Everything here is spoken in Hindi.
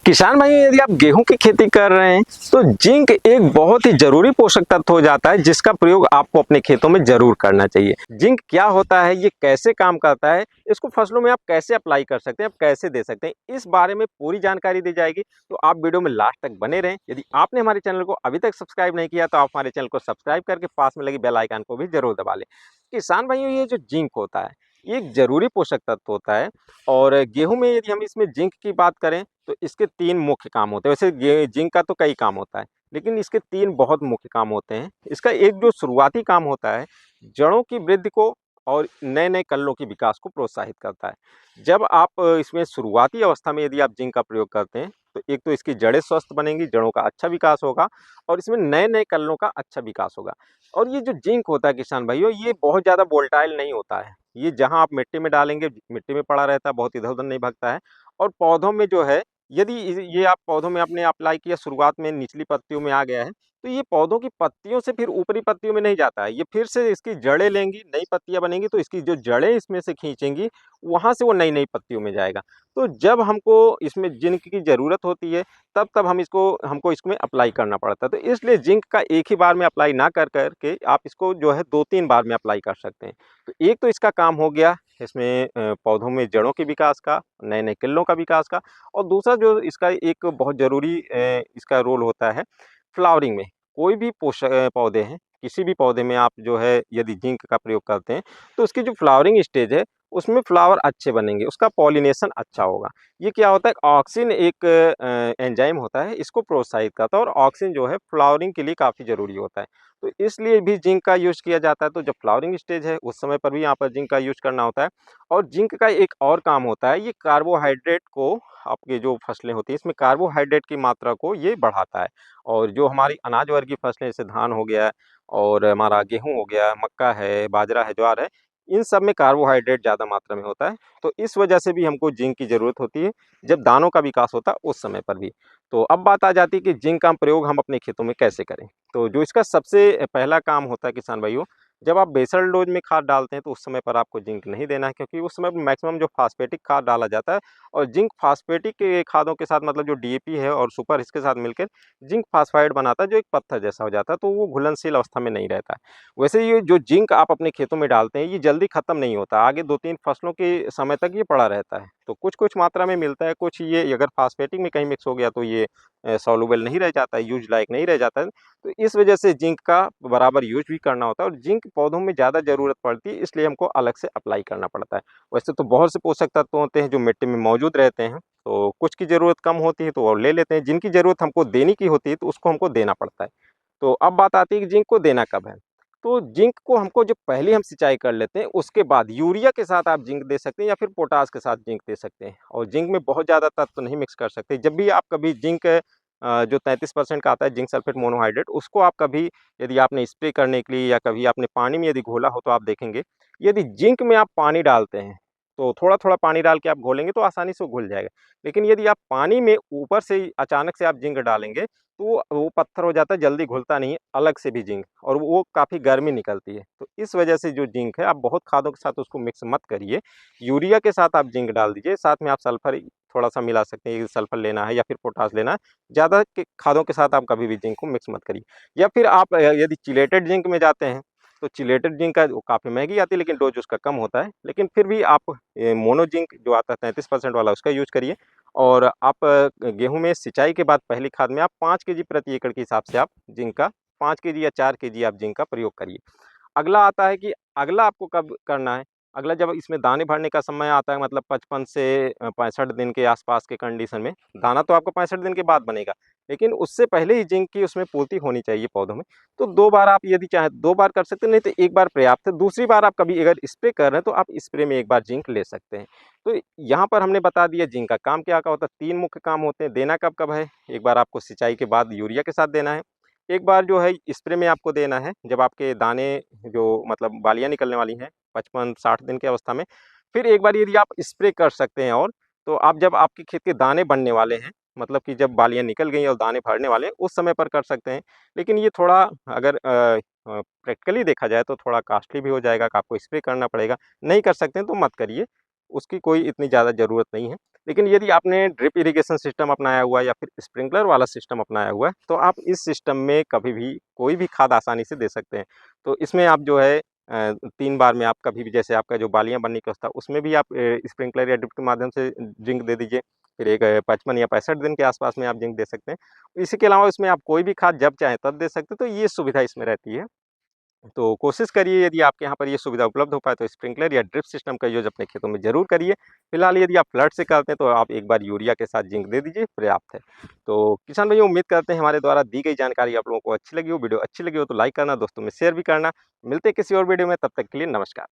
किसान भाई, यदि आप गेहूं की खेती कर रहे हैं तो जिंक एक बहुत ही जरूरी पोषक तत्व हो जाता है जिसका प्रयोग आपको अपने खेतों में जरूर करना चाहिए। जिंक क्या होता है, ये कैसे काम करता है, इसको फसलों में आप कैसे अप्लाई कर सकते हैं, आप कैसे दे सकते हैं, इस बारे में पूरी जानकारी दी जाएगी। तो आप वीडियो में लास्ट तक बने रहें। यदि आपने हमारे चैनल को अभी तक सब्सक्राइब नहीं किया तो आप हमारे चैनल को सब्सक्राइब करके पास में लगी बेल आइकन को भी जरूर दबा लें। किसान भाइयों, ये जो जिंक होता है ये एक जरूरी पोषक तत्व होता है। और गेहूं में यदि हम इसमें जिंक की बात करें तो इसके 3 मुख्य काम होते हैं। वैसे जिंक का तो कई काम होता है, लेकिन इसके 3 बहुत मुख्य काम होते हैं। इसका एक जो शुरुआती काम होता है, जड़ों की वृद्धि को और नए-नए कल्लों के विकास को प्रोत्साहित करता है। जब आप इसमें शुरुआती अवस्था में यदि आप जिंक का प्रयोग करते हैं, तो एक तो इसकी जड़ें स्वस्थ बनेंगी, जड़ों का अच्छा विकास होगा और इसमें नए-नए कल्लों का अच्छा विकास होगा। और ये जो जिंक होता है किसान भाइयों, ये बहुत ज़्यादा वोलेटाइल नहीं होता है। ये जहाँ आप मिट्टी में डालेंगे, मिट्टी में पड़ा रहता है, बहुत इधर-उधर नहीं भागता है। और पौधों में जो है, यदि ये आप पौधों में आपने अप्लाई किया, शुरुआत में निचली पत्तियों में आ गया है, तो ये पौधों की पत्तियों से फिर ऊपरी पत्तियों में नहीं जाता है। ये फिर से इसकी जड़ें लेंगी, नई पत्तियाँ बनेंगी, तो इसकी जो जड़ें इसमें से खींचेंगी, वहाँ से वो नई-नई पत्तियों में जाएगा। तो जब हमको इसमें जिंक की ज़रूरत होती है, तब हमको हमको इसमें अप्लाई करना पड़ता है। तो इसलिए जिंक का एक ही बार में अप्लाई ना कर के आप इसको जो है 2-3 बार में अप्लाई कर सकते हैं। तो एक तो इसका काम हो गया इसमें पौधों में जड़ों के विकास का, नए-नए किल्लों का विकास का। और दूसरा जो इसका एक बहुत ज़रूरी इसका रोल होता है फ्लावरिंग में। कोई भी पौधे हैं, किसी भी पौधे में आप जो है यदि जिंक का प्रयोग करते हैं, तो उसकी जो फ्लावरिंग स्टेज है, उसमें फ्लावर अच्छे बनेंगे, उसका पॉलिनेशन अच्छा होगा। ये क्या होता है, ऑक्सिन एक एंजाइम होता है, इसको प्रोत्साहित करता है और ऑक्सिन जो है फ्लावरिंग के लिए काफ़ी ज़रूरी होता है। तो इसलिए भी जिंक का यूज़ किया जाता है। तो जब फ्लावरिंग स्टेज है, उस समय पर भी यहाँ पर जिंक का यूज़ करना होता है। और जिंक का एक और काम होता है, ये कार्बोहाइड्रेट को, आपकी जो फसलें होती हैं, इसमें कार्बोहाइड्रेट की मात्रा को ये बढ़ाता है। और जो हमारी अनाज वर्गीय फसलें, जैसे धान हो गया और हमारा गेहूँ हो गया, मक्का है, बाजरा है, ज्वार है, इन सब में कार्बोहाइड्रेट ज़्यादा मात्रा में होता है। तो इस वजह से भी हमको जिंक की ज़रूरत होती है, जब दानों का विकास होता है उस समय पर भी। तो अब बात आ जाती है कि जिंक का प्रयोग हम अपने खेतों में कैसे करें। तो जो इसका सबसे पहला काम होता है किसान भाइयों, जब आप बेसल डोज में खाद डालते हैं तो उस समय पर आपको जिंक नहीं देना है, क्योंकि उस समय मैक्सिमम जो फास्फेटिक खाद डाला जाता है। और जिंक फास्फेटिक के खादों के साथ, मतलब जो डीएपी है और सुपर, इसके साथ मिलकर जिंक फास्फाइड बनाता है, जो एक पत्थर जैसा हो जाता है, तो वो घुलनशील अवस्था में नहीं रहता है। वैसे ये जो जिंक आप अपने खेतों में डालते हैं, ये जल्दी खत्म नहीं होता, आगे 2-3 फसलों के समय तक ये पड़ा रहता है। तो कुछ-कुछ मात्रा में मिलता है, कुछ ये अगर फास्फेटिक में कहीं मिक्स हो गया तो ये सॉल्युबल नहीं रह जाता है, यूज़ लायक नहीं रह जाता है। तो इस वजह से जिंक का बराबर यूज़ भी करना होता है। और जिंक पौधों में ज़्यादा ज़रूरत पड़ती है, इसलिए हमको अलग से अप्लाई करना पड़ता है। वैसे तो बहुत से पोषक तत्व होते हैं जो मिट्टी में मौजूद रहते हैं, तो कुछ की ज़रूरत कम होती है तो वो ले लेते हैं, जिनकी ज़रूरत हमको देने की होती है तो उसको हमको देना पड़ता है। तो अब बात आती है कि जिंक को देना कब है। तो जिंक को हमको, जो पहले हम सिंचाई कर लेते हैं, उसके बाद यूरिया के साथ आप जिंक दे सकते हैं या फिर पोटाश के साथ जिंक दे सकते हैं। और जिंक में बहुत ज़्यादा तत्व नहीं मिक्स कर सकते। जब भी आप कभी जिंक जो 33% का आता है, जिंक सल्फेट मोनोहाइड्रेट, उसको आप कभी, यदि आपने स्प्रे करने के लिए या कभी आपने पानी में यदि घोला हो, तो आप देखेंगे, यदि जिंक में आप पानी डालते हैं तो थोड़ा-थोड़ा पानी डाल के आप घोलेंगे तो आसानी से वो घुल जाएगा। लेकिन यदि आप पानी में ऊपर से ही अचानक से आप जिंक डालेंगे, तो वो पत्थर हो जाता है, जल्दी घुलता नहीं है, अलग से भी जिंक, और वो काफ़ी गर्मी निकलती है। तो इस वजह से जो जिंक है, आप बहुत खादों के साथ उसको मिक्स मत करिए। यूरिया के साथ आप जिंक डाल दीजिए, साथ में आप सल्फर थोड़ा-सा मिला सकते हैं, सल्फर लेना है या फिर पोटाश लेना है। ज़्यादा के खादों के साथ आप कभी भी जिंक को मिक्स मत करिए। या फिर आप यदि चिलेटेड जिंक में जाते हैं, तो चिलेटेड जिंक का वो काफ़ी महँगी आती है, लेकिन डोज़ उसका कम होता है। लेकिन फिर भी आप मोनो जिंक जो आता है 33% वाला, उसका यूज़ करिए। और आप गेहूँ में सिंचाई के बाद पहली खाद में आप 5 केजी प्रति एकड़ के हिसाब से आप जिंक का 5 केजी या 4 केजी आप जिंक का प्रयोग करिए। अगला आता है कि अगला आपको कब करना है? अगला जब इसमें दाने भरने का समय आता है, मतलब 55 से 65 दिन के आसपास के कंडीशन में, दाना तो आपको 65 दिन के बाद बनेगा, लेकिन उससे पहले ही जिंक की उसमें पूर्ति होनी चाहिए पौधों में। तो 2 बार आप यदि चाहें 2 बार कर सकते हैं, नहीं तो 1 बार पर्याप्त है। दूसरी बार आप कभी अगर स्प्रे कर रहे हैं, तो आप स्प्रे में 1 बार जिंक ले सकते हैं। तो यहाँ पर हमने बता दिया जिंक का काम क्या-क्या होता है। 3 मुख्य काम होते हैं। देना कब-कब है? एक बार आपको सिंचाई के बाद यूरिया के साथ देना है। एक बार जो है स्प्रे में आपको देना है, जब आपके दाने, जो मतलब बालियाँ निकलने वाली हैं 55-60 दिन की अवस्था में। फिर एक बार यदि आप स्प्रे कर सकते हैं, और तो आप जब आपके खेत के दाने बनने वाले हैं, मतलब कि जब बालियाँ निकल गई और दाने भरने वाले हैं, उस समय पर कर सकते हैं। लेकिन ये थोड़ा, अगर प्रैक्टिकली देखा जाए तो थोड़ा कॉस्टली भी हो जाएगा, कि आपको स्प्रे करना पड़ेगा। नहीं कर सकते हैं तो मत करिए, उसकी कोई इतनी ज़्यादा ज़रूरत नहीं है। लेकिन यदि आपने ड्रिप इरिगेशन सिस्टम अपनाया हुआ है या फिर स्प्रिंकलर वाला सिस्टम अपनाया हुआ है, तो आप इस सिस्टम में कभी भी कोई भी खाद आसानी से दे सकते हैं। तो इसमें आप जो है 3 बार में आप कभी भी, जैसे आपका जो बालियाँ बनने की अवस्था, उसमें भी आप स्प्रिंकलर या ड्रिप के माध्यम से जिंक दे दीजिए। फिर एक 55 या 65 दिन के आसपास में आप जिंक दे सकते हैं। इसी के अलावा इसमें आप कोई भी खाद जब चाहें तब दे सकते हैं, तो ये सुविधा इसमें रहती है। तो कोशिश करिए, यदि आपके यहाँ पर ये सुविधा उपलब्ध हो पाए तो स्प्रिंकलर या ड्रिप सिस्टम का यूज़ अपने खेतों में ज़रूर करिए। फिलहाल यदि आप फ्लड से करते हैं तो आप एक बार यूरिया के साथ जिंक दे दीजिए, पर्याप्त है। तो किसान भाइयों, उम्मीद करते हैं हमारे द्वारा दी गई जानकारी आप लोगों को अच्छी लगी हो। वीडियो अच्छी लगी हो तो लाइक करना, दोस्तों में शेयर भी करना। मिलते हैं किसी और वीडियो में, तब तक के लिए नमस्कार।